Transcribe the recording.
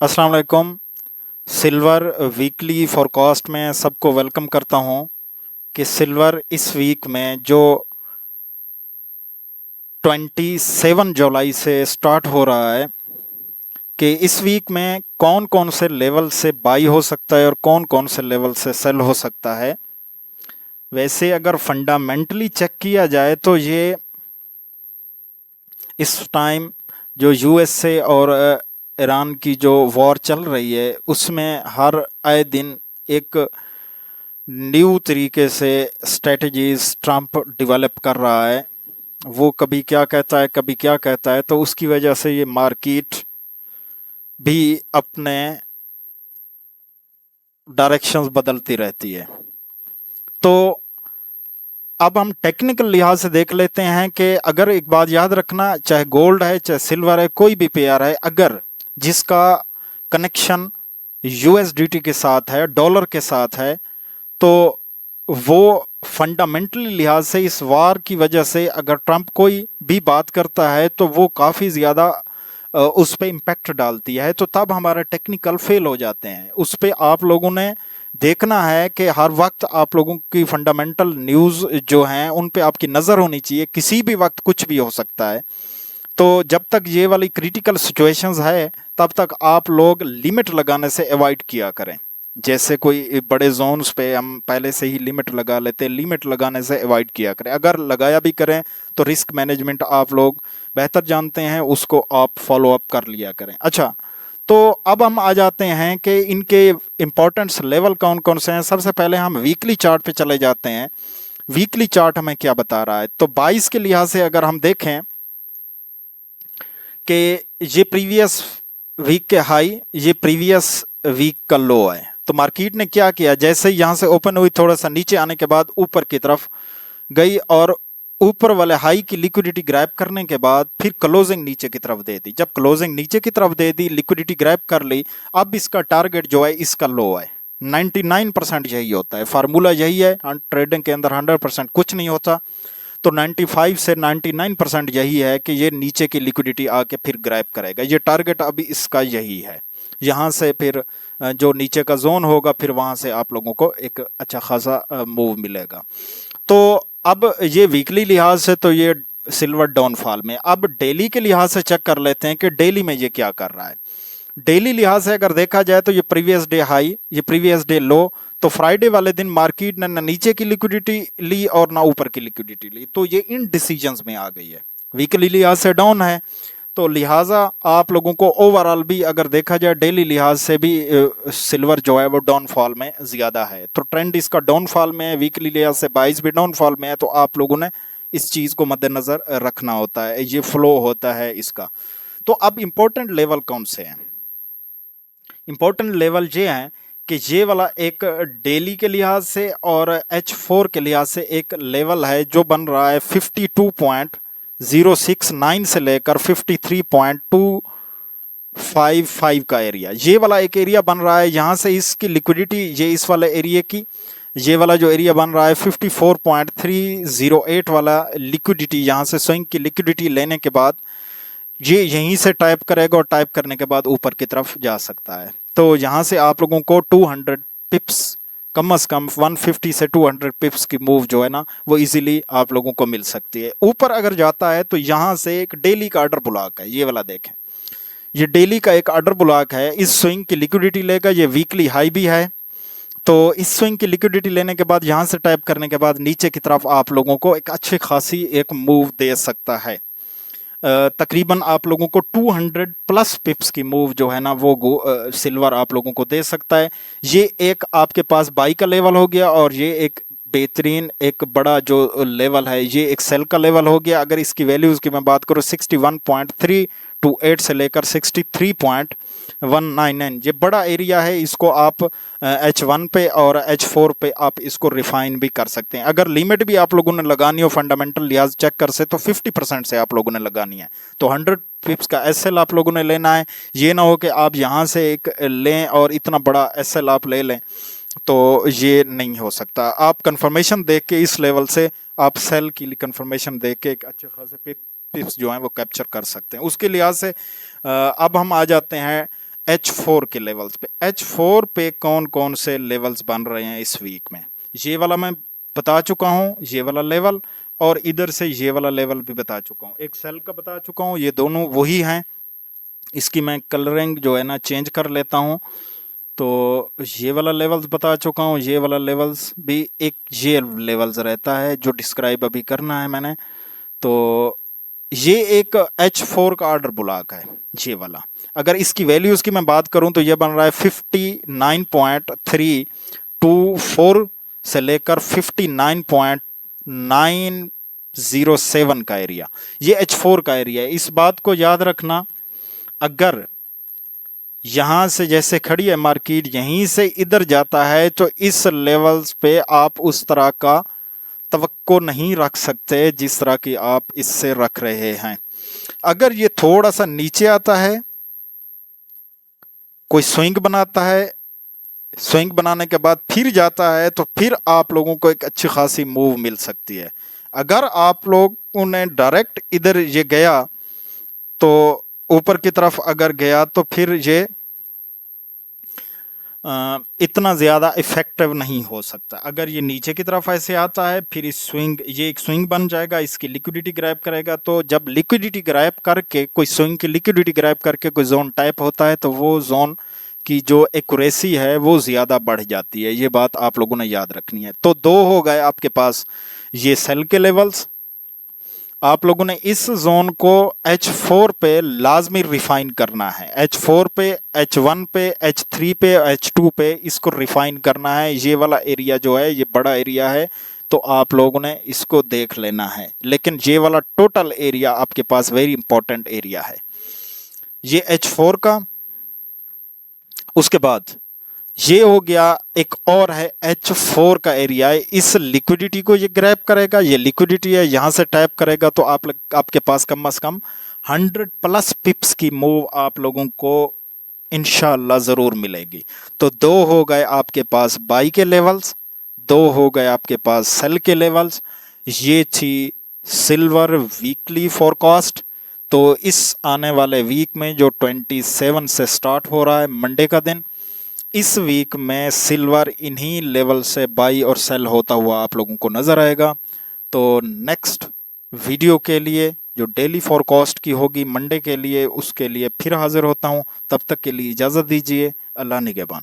अस्सलाम वालेकुम। Silver weekly forecast में सबको वेलकम करता हूं कि सिल्वर इस वीक में जो 27 जुलाई से स्टार्ट हो रहा है कि इस वीक में कौन कौन से लेवल से बाई हो सकता है और कौन कौन से लेवल से सेल हो सकता है। वैसे अगर फंडामेंटली चेक किया जाए तो ये इस टाइम जो यूएसए और ईरान की जो वॉर चल रही है उसमें हर आए दिन एक न्यू तरीके से स्ट्रेटजीज ट्रम्प डेवलप कर रहा है। वो कभी क्या कहता है कभी क्या कहता है, तो उसकी वजह से ये मार्केट भी अपने डायरेक्शंस बदलती रहती है। तो अब हम टेक्निकल लिहाज से देख लेते हैं कि अगर एक बात याद रखना, चाहे गोल्ड है चाहे सिल्वर है कोई भी पेयर है, अगर जिसका कनेक्शन यूएसडीटी के साथ है, डॉलर के साथ है, तो वो फंडामेंटली लिहाज से इस वार की वजह से अगर ट्रंप कोई भी बात करता है तो वो काफ़ी ज़्यादा उस पर इम्पैक्ट डालती है। तो तब हमारे टेक्निकल फेल हो जाते हैं। उस पर आप लोगों ने देखना है कि हर वक्त आप लोगों की फंडामेंटल न्यूज़ जो हैं उन पे आपकी नज़र होनी चाहिए। किसी भी वक्त कुछ भी हो सकता है। तो जब तक ये वाली क्रिटिकल सिचुएशंस है तब तक आप लोग लिमिट लगाने से अवॉइड किया करें। जैसे कोई बड़े जोन्स पे हम पहले से ही लिमिट लगा लेते हैं, लिमिट लगाने से अवॉइड किया करें। अगर लगाया भी करें तो रिस्क मैनेजमेंट आप लोग बेहतर जानते हैं, उसको आप फॉलो अप कर लिया करें। अच्छा, तो अब हम आ जाते हैं कि इनके इम्पोर्टेंस लेवल कौन कौन से हैं। सबसे पहले हम वीकली चार्ट पे चले जाते हैं। वीकली चार्ट हमें क्या बता रहा है, तो 22 के लिहाज से अगर हम देखें कि ये प्रीवियस वीक के हाई, ये प्रीवियस वीक का लो है। तो मार्केट ने क्या किया, जैसे ही यहां से ओपन हुई थोड़ा सा नीचे आने के बाद ऊपर की तरफ गई और ऊपर वाले हाई की लिक्विडिटी ग्रैब करने के बाद फिर क्लोजिंग नीचे की तरफ दे दी। जब क्लोजिंग नीचे की तरफ दे दी, लिक्विडिटी ग्रैब कर ली, अब इसका टारगेट जो है इसका लो है। 99% यही होता है, फार्मूला यही है। ट्रेडिंग के अंदर 100% कुछ नहीं होता। तो 95 से 99% यही है कि ये नीचे की लिक्विडिटी आके फिर ग्रैब करेगा। ये टारगेट अभी इसका यही है। यहाँ से फिर जो नीचे का जोन होगा फिर वहाँ से आप लोगों को एक अच्छा खासा मूव मिलेगा। तो अब ये वीकली लिहाज से तो ये सिल्वर डाउनफॉल में। अब डेली के लिहाज से चेक कर लेते हैं कि डेली में ये क्या कर रहा है। डेली लिहाज से अगर देखा जाए तो ये प्रीवियस डे हाई, ये प्रीवियस डे लो। तो फ्राइडे वाले दिन मार्केट ने ना नीचे की लिक्विडिटी ली और ना ऊपर की लिक्विडिटी ली, तो ये इन डिसीजंस में आ गई है। वीकली लिहाज से डाउन है, तो लिहाजा आप लोगों को ओवरऑल भी अगर देखा जाए डेली लिहाज से भी सिल्वर जो है वो डाउनफॉल में ज़्यादा है। तो ट्रेंड इसका डाउनफॉल में है, वीकली लिहाज से 22 भी डाउनफॉल में है। तो आप लोगों ने इस चीज़ को मद्देनज़र रखना होता है, ये फ्लो होता है इसका। तो अब इम्पोर्टेंट लेवल कौन से हैं? इम्पोर्टेंट लेवल ये हैं कि ये वाला एक डेली के लिहाज से और H4 के लिहाज से एक लेवल है जो बन रहा है 52.069 से लेकर 53.255 का एरिया। ये वाला एक एरिया बन रहा है। यहाँ से इसकी लिक्विडिटी, ये इस वाले एरिया की, ये वाला जो एरिया बन रहा है 54.308 वाला लिक्विडिटी, यहाँ से स्विंग की लिक्विडिटी लेने के बाद ये यहीं से टाइप करेगा और टाइप करने के बाद ऊपर की तरफ जा सकता है। तो यहाँ से आप लोगों को 200 पिप्स, कम से कम 150 से 200 पिप्स की मूव जो है ना वो इजीली आप लोगों को मिल सकती है। ऊपर अगर जाता है तो यहाँ से एक डेली का ऑर्डर ब्लॉक है, ये वाला देखें, ये डेली का एक ऑर्डर ब्लॉक है। इस स्विंग की लिक्विडिटी लेगा, ये वीकली हाई भी है। तो इस स्विंग की लिक्विडिटी लेने के बाद यहाँ से टाइप करने के बाद नीचे की तरफ आप लोगों को एक अच्छी खासी एक मूव दे सकता है। तकरीबन आप लोगों को 200 प्लस पिप्स की मूव जो है ना वो सिल्वर आप लोगों को दे सकता है। ये एक आपके पास बाई का लेवल हो गया और ये एक बेहतरीन एक बड़ा जो लेवल है ये एक सेल का लेवल हो गया। अगर इसकी वैल्यूज की मैं बात करूँ 61.328 से लेकर 63.199, ये बड़ा एरिया है। इसको आप H1 पे और H4 पे आप इसको रिफाइन भी कर सकते हैं। अगर लिमिट भी आप लोगों ने लगानी हो फंडामेंटल लिहाज चेक कर से तो 50% से आप लोगों ने लगानी है। तो 100 पिप्स का एसएल आप लोगों ने लेना है। ये ना हो कि आप यहाँ से एक लें और इतना बड़ा एसएल आप ले लें, तो ये नहीं हो सकता। आप कंफर्मेशन देख के इस लेवल से आप सेल की कंफर्मेशन देख के एक अच्छे खासे पिप्स जो हैं वो कैप्चर कर सकते हैं। उसके लिहाज से अब हम आ जाते हैं H4 के लेवल्स पे। H4 पे कौन कौन से लेवल्स बन रहे हैं इस वीक में, ये वाला मैं बता चुका हूँ, ये वाला लेवल, और इधर से ये वाला लेवल भी बता चुका हूँ, एक सेल का बता चुका हूँ, ये दोनों वही हैं। इसकी मैं कलरिंग जो है ना चेंज कर लेता हूँ। तो ये वाला लेवल्स बता चुका हूँ, ये वाला लेवल्स भी एक ये लेवल्स रहता है जो डिस्क्राइब अभी करना है मैंने। तो ये एक H4 का ऑर्डर ब्लॉक है ये वाला। अगर इसकी वैल्यूज की मैं बात करूं तो ये बन रहा है 59.324 से लेकर 59.907 का एरिया, ये H4 का एरिया है। इस बात को याद रखना, अगर यहां से जैसे खड़ी है मार्केट, यहीं से इधर जाता है तो इस लेवल्स पे आप उस तरह का तवक्को नहीं रख सकते जिस तरह की आप इससे रख रहे हैं। अगर ये थोड़ा सा नीचे आता है, कोई स्विंग बनाता है, स्विंग बनाने के बाद फिर जाता है, तो फिर आप लोगों को एक अच्छी खासी मूव मिल सकती है। अगर आप लोगों ने डायरेक्ट इधर ये गया तो ऊपर की तरफ अगर गया तो फिर ये इतना ज़्यादा इफेक्टिव नहीं हो सकता। अगर ये नीचे की तरफ ऐसे आता है, फिर इस स्विंग, ये एक स्विंग बन जाएगा, इसकी लिक्विडिटी ग्रैब करेगा। तो जब लिक्विडिटी ग्रैब करके, कोई स्विंग की लिक्विडिटी ग्रैब करके कोई जोन टाइप होता है, तो वो जोन की जो एक्यूरेसी है वो ज़्यादा बढ़ जाती है। ये बात आप लोगों ने याद रखनी है। तो दो हो गए आपके पास ये सेल के लेवल्स। आप लोगों ने इस जोन को H4 पे लाजमी रिफाइन करना है। H4 पे, H1 पे, H3 पे, H2 पे इसको रिफाइन करना है। ये वाला एरिया जो है ये बड़ा एरिया है, तो आप लोगों ने इसको देख लेना है। लेकिन ये वाला टोटल एरिया आपके पास वेरी इंपॉर्टेंट एरिया है, ये H4 का। उसके बाद ये हो गया, एक और है H4 का एरिया है। इस लिक्विडिटी को ये ग्रैब करेगा, ये लिक्विडिटी है, यहां से टैप करेगा, तो आपके पास कम से कम 100+ पिप्स की मूव आप लोगों को इंशाल्लाह जरूर मिलेगी। तो दो हो गए आपके पास बाई के लेवल्स, दो हो गए आपके पास सेल के लेवल्स। ये थी सिल्वर वीकली फोरकास्ट। तो इस आने वाले वीक में जो 27 से स्टार्ट हो रहा है मंडे का दिन, इस वीक में सिल्वर इन्हीं लेवल से बाई और सेल होता हुआ आप लोगों को नजर आएगा। तो नेक्स्ट वीडियो के लिए जो डेली फोरकास्ट की होगी मंडे के लिए, उसके लिए फिर हाजिर होता हूं। तब तक के लिए इजाज़त दीजिए। अल्लाह निगहबान।